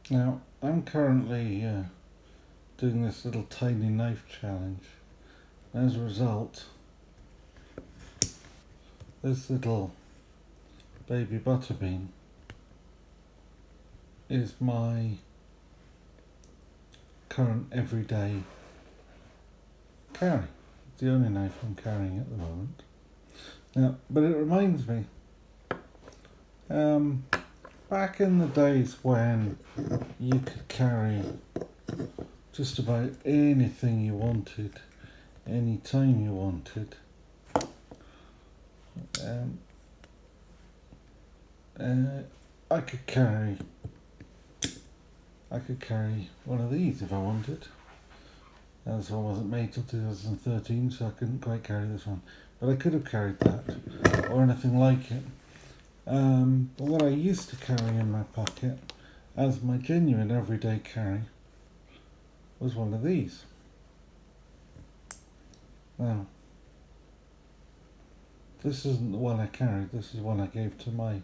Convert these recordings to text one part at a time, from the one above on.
Now, I'm currently doing this little tiny knife challenge. As a result, this little baby butterbean is my current everyday carry. It's the only knife I'm carrying at the moment. Now, but it reminds me, back in the days when you could carry just about anything you wanted, any time you wanted. I could carry one of these if I wanted. This one wasn't made till 2013, so I couldn't quite carry this one. But I could have carried that, or anything like it. But what I used to carry in my pocket, as my genuine everyday carry, was one of these. Now, this isn't the one I carried, this is one I gave to my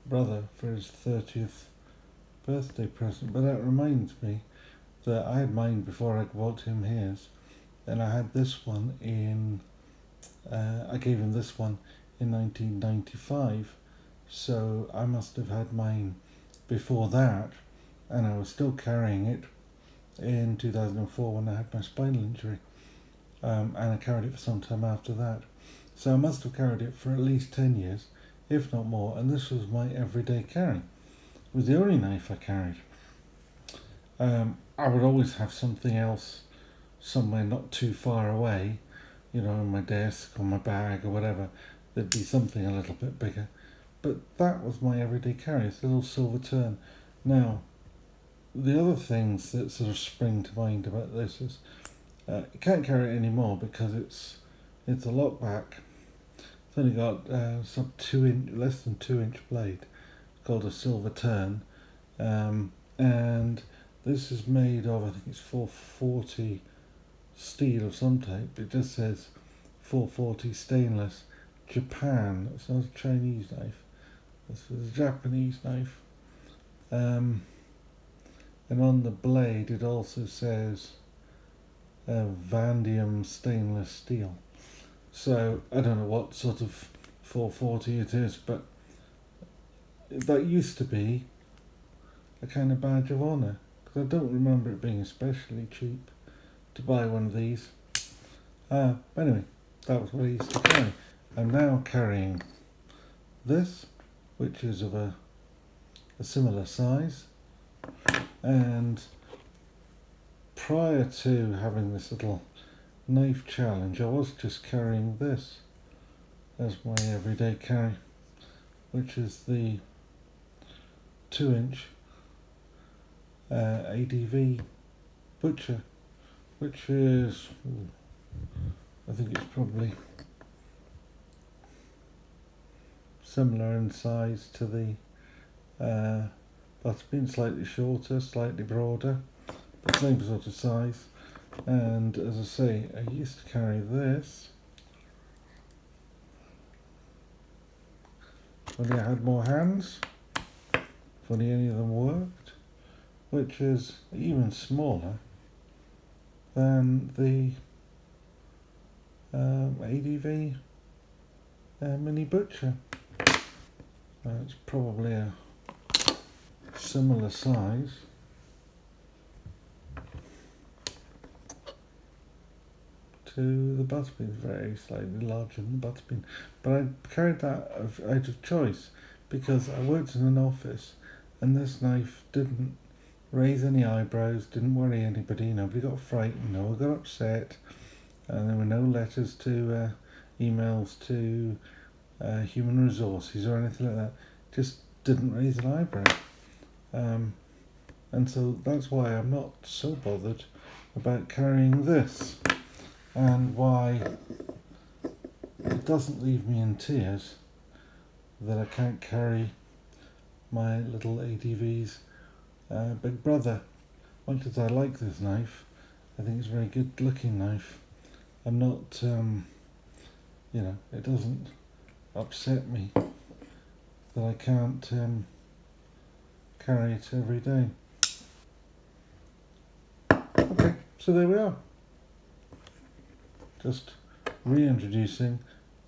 brother for his 30th birthday present. But that reminds me that I had mine before I bought him his, and I had this one I gave him this one in 1995, so I must have had mine before that, and I was still carrying it in 2004 when I had my spinal injury, and I carried it for some time after that. So I must have carried it for at least 10 years, if not more, and this was my everyday carry. It was the only knife I carried. I would always have something else somewhere not too far away, on my desk or my bag or whatever. There'd be something a little bit bigger. But that was my everyday carry, it's a little silver Tern. Now, the other things that sort of spring to mind about this is you can't carry it anymore because it's a lockback. It's only got less than 2 inch blade. It's called a silver Tern, and this is made of, I think it's 440 steel of some type. It just says 440 stainless, Japan. It's not a Chinese knife. This is a Japanese knife. And on the blade it also says vanadium stainless steel. So I don't know what sort of 440 it is, but that used to be a kind of badge of honour, because I don't remember it being especially cheap to buy one of these. But anyway, that was what I used to carry. I'm now carrying this, which is of a similar size, and prior to having this little knife challenge, I was just carrying this as my everyday carry, which is the 2-inch ADV Butcher, which is, I think it's probably similar in size to the butterbean, slightly shorter, slightly broader, but same sort of size. And as I say, I used to carry this when I had more hands, funny any of them worked, which is even smaller than the ADV Mini Butcher. It's probably a similar size. To the butterbean, very slightly larger than the butterbean, but I carried that out of choice because I worked in an office and this knife didn't raise any eyebrows, didn't worry anybody, nobody got frightened, no one got upset, and there were no letters to emails to human resources or anything like that. Just didn't raise an eyebrow, and so that's why I'm not so bothered about carrying this, and why it doesn't leave me in tears that I can't carry my little ADV's big brother. Much as I like this knife, I think it's a very good looking knife. I'm not, it doesn't upset me that I can't carry it every day. Okay, so there we are. Just reintroducing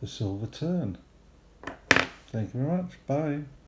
the silver Tern. Thank you very much. Bye.